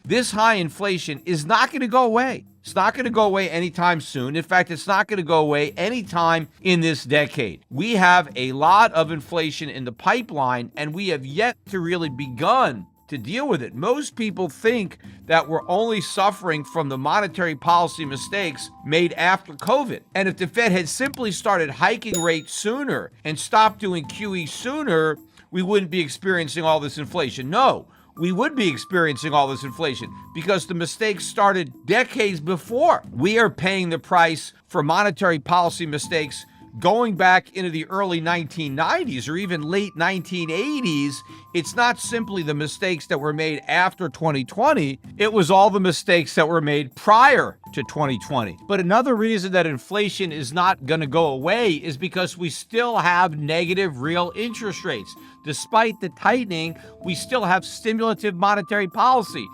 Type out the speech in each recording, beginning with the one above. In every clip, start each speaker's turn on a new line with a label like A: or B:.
A: This high inflation is not going to go away. It's not going to go away anytime soon. In fact, it's not going to go away anytime in this decade. We have a lot of inflation in the pipeline, and we have yet to really begun to deal with it. Most people think that we're only suffering from the monetary policy mistakes made after COVID. And if the Fed had simply started hiking rates sooner and stopped doing QE sooner, we wouldn't be experiencing all this inflation. No, we would be experiencing all this inflation because the mistakes started decades before. We are paying the price for monetary policy mistakes going back into the early 1990s or even late 1980s. It's not simply the mistakes that were made after 2020. It was all the mistakes that were made prior to 2020. But another reason that inflation is not going to go away is because we still have negative real interest rates. Despite the tightening, we still have stimulative monetary policy.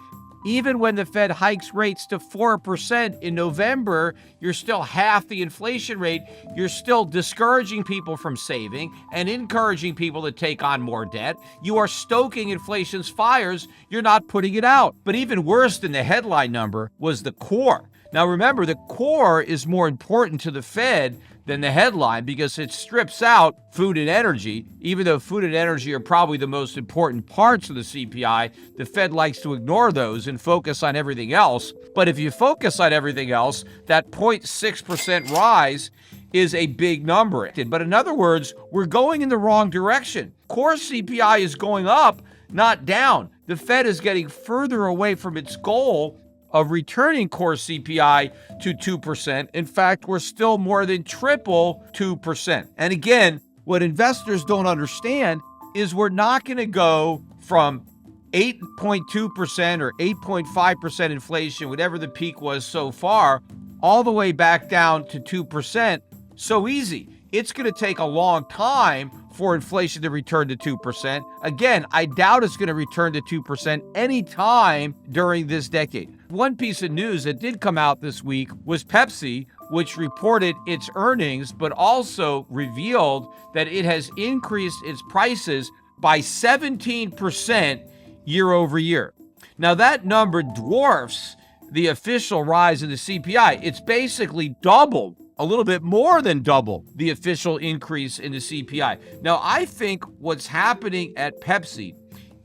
A: Even when the Fed hikes rates to 4% in November, you're still half the inflation rate. You're still discouraging people from saving and encouraging people to take on more debt. You are stoking inflation's fires. You're not putting it out. But even worse than the headline number was the core. Now remember, the core is more important to the Fed than the headline because it strips out food and energy. Even though food and energy are probably the most important parts of the CPI, the Fed likes to ignore those and focus on everything else. But if you focus on everything else, that 0.6% rise is a big number. But in other words, we're going in the wrong direction. Core CPI is going up, not down. The Fed is getting further away from its goal of returning core CPI to 2%. In fact, we're still more than triple 2%. And again, what investors don't understand is we're not going to go from 8.2% or 8.5% inflation, whatever the peak was so far, all the way back down to 2% so easy. It's going to take a long time for inflation to return to 2%. Again, I doubt it's going to return to 2% anytime during this decade. One piece of news that did come out this week was Pepsi, which reported its earnings, but also revealed that it has increased its prices by 17% year over year. Now, that number dwarfs the official rise in the CPI. It's basically doubled, a little bit more than double the official increase in the CPI. Now, I think what's happening at Pepsi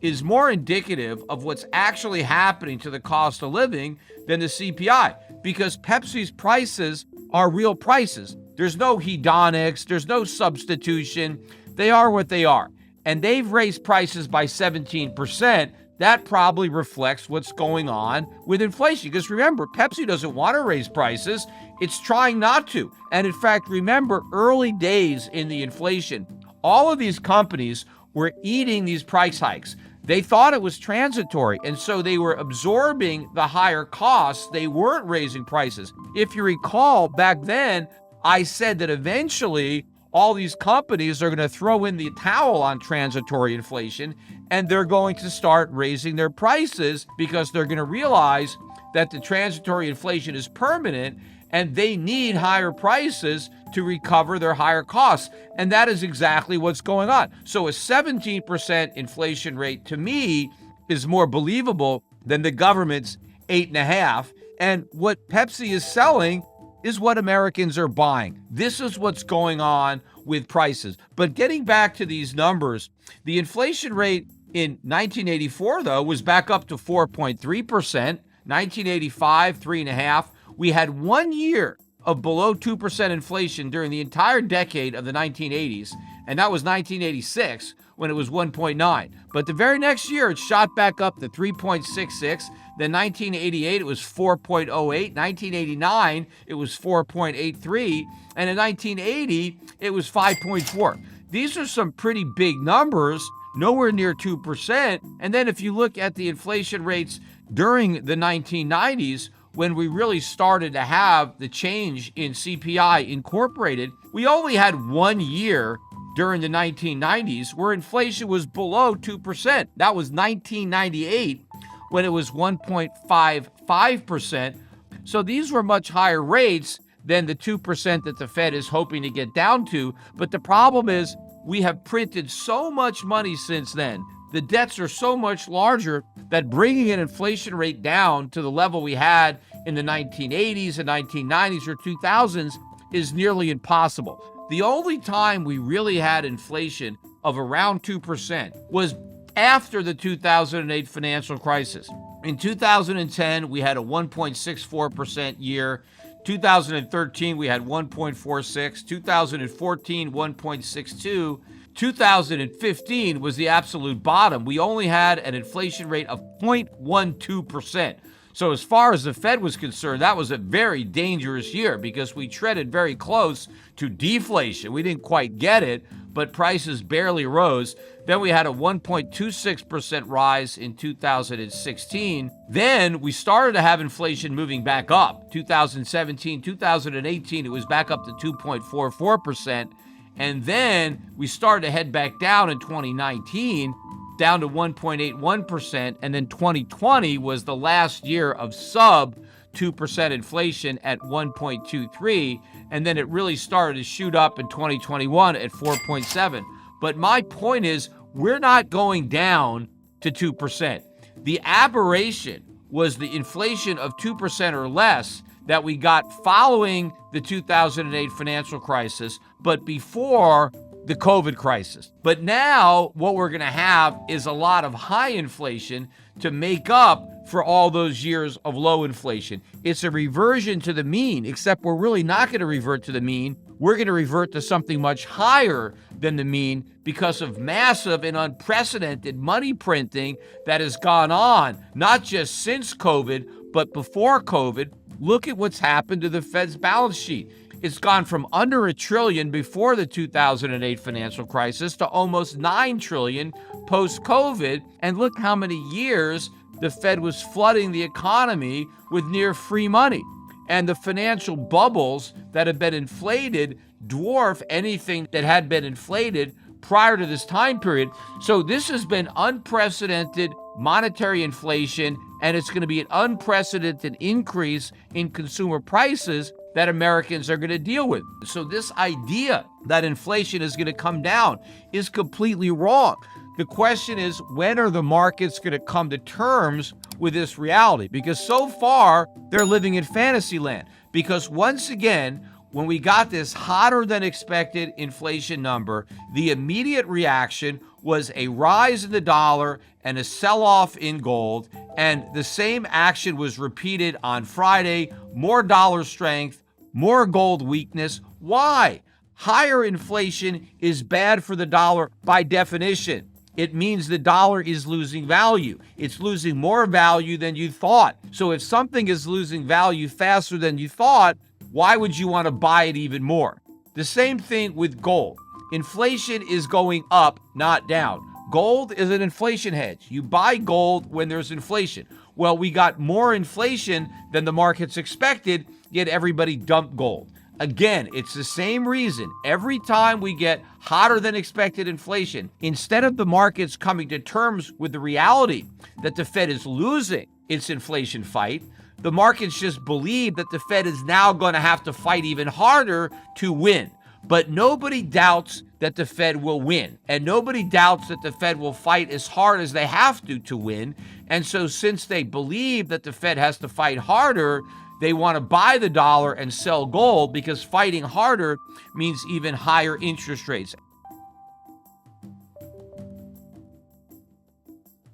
A: is more indicative of what's actually happening to the cost of living than the CPI, because Pepsi's prices are real prices. There's no hedonics, there's no substitution. They are what they are. And they've raised prices by 17%. That probably reflects what's going on with inflation. Because remember, Pepsi doesn't want to raise prices. It's trying not to. And in fact, remember early days in the inflation, all of these companies were eating these price hikes. They thought it was transitory, and so they were absorbing the higher costs. They weren't raising prices. If you recall, back then, I said that eventually all these companies are going to throw in the towel on transitory inflation, and they're going to start raising their prices because they're going to realize that the transitory inflation is permanent and they need higher prices to recover their higher costs. And that is exactly what's going on. So a 17% inflation rate, to me, is more believable than the government's 8.5%. And what Pepsi is selling is what Americans are buying. This is what's going on with prices. But getting back to these numbers, the inflation rate in 1984, though, was back up to 4.3%. 1985, 3.5%. We had 1 year of below 2% inflation during the entire decade of the 1980s, and that was 1986 when it was 1.9. But the very next year, it shot back up to 3.66. Then 1988, it was 4.08. 1989, it was 4.83. And in 1980, it was 5.4. These are some pretty big numbers, nowhere near 2%. And then if you look at the inflation rates during the 1990s, when we really started to have the change in CPI incorporated, we only had 1 year during the 1990s where inflation was below 2%. That was 1998, when it was 1.55%. So these were much higher rates than the 2% that the Fed is hoping to get down to. But the problem is we have printed so much money since then the debts are so much larger that bringing an inflation rate down to the level we had in the 1980s and 1990s or 2000s is nearly impossible. The only time we really had inflation of around 2% was after the 2008 financial crisis. In 2010, we had a 1.64% year. 2013, we had 1.46. 2014, 1.62. 2015 was the absolute bottom. We only had an inflation rate of 0.12%. So as far as the Fed was concerned, that was a very dangerous year because we treaded very close to deflation. We didn't quite get it, but prices barely rose. Then we had a 1.26% rise in 2016. Then we started to have inflation moving back up. 2017, 2018, it was back up to 2.44%. And then we started to head back down in 2019, down to 1.81%. And then 2020 was the last year of sub 2% inflation at 1.23. And then it really started to shoot up in 2021 at 4.7. But my point is, we're not going down to 2%. The aberration was the inflation of 2% or less that we got following the 2008 financial crisis, but before the COVID crisis. But now what we're going to have is a lot of high inflation to make up for all those years of low inflation. It's a reversion to the mean, except we're really not going to revert to the mean. We're going to revert to something much higher than the mean because of massive and unprecedented money printing that has gone on, not just since COVID, but before COVID. Look at what's happened to the Fed's balance sheet. It's gone from under $1 trillion before the 2008 financial crisis to almost $9 trillion post-COVID. And look how many years the Fed was flooding the economy with near free money. And the financial bubbles that have been inflated dwarf anything that had been inflated prior to this time period. So this has been unprecedented monetary inflation, and it's going to be an unprecedented increase in consumer prices that Americans are going to deal with. So this idea that inflation is going to come down is completely wrong. The question is, when are the markets going to come to terms with this reality? Because so far, they're living in fantasy land. Because once again, when we got this hotter than expected inflation number, the immediate reaction was a rise in the dollar and a sell-off in gold. And the same action was repeated on Friday. More dollar strength, more gold weakness. Why? Higher inflation is bad for the dollar by definition. It means the dollar is losing value. It's losing more value than you thought. So if something is losing value faster than you thought, why would you want to buy it even more? The same thing with gold. Inflation is going up, not down. Gold is an inflation hedge. You buy gold when there's inflation. Well, we got more inflation than the markets expected, yet everybody dumped gold. Again, it's the same reason. Every time we get hotter than expected inflation, instead of the markets coming to terms with the reality that the Fed is losing its inflation fight, the markets just believe that the Fed is now going to have to fight even harder to win. But nobody doubts that the Fed will win. And nobody doubts that the Fed will fight as hard as they have to win. And so since they believe that the Fed has to fight harder, they want to buy the dollar and sell gold because fighting harder means even higher interest rates.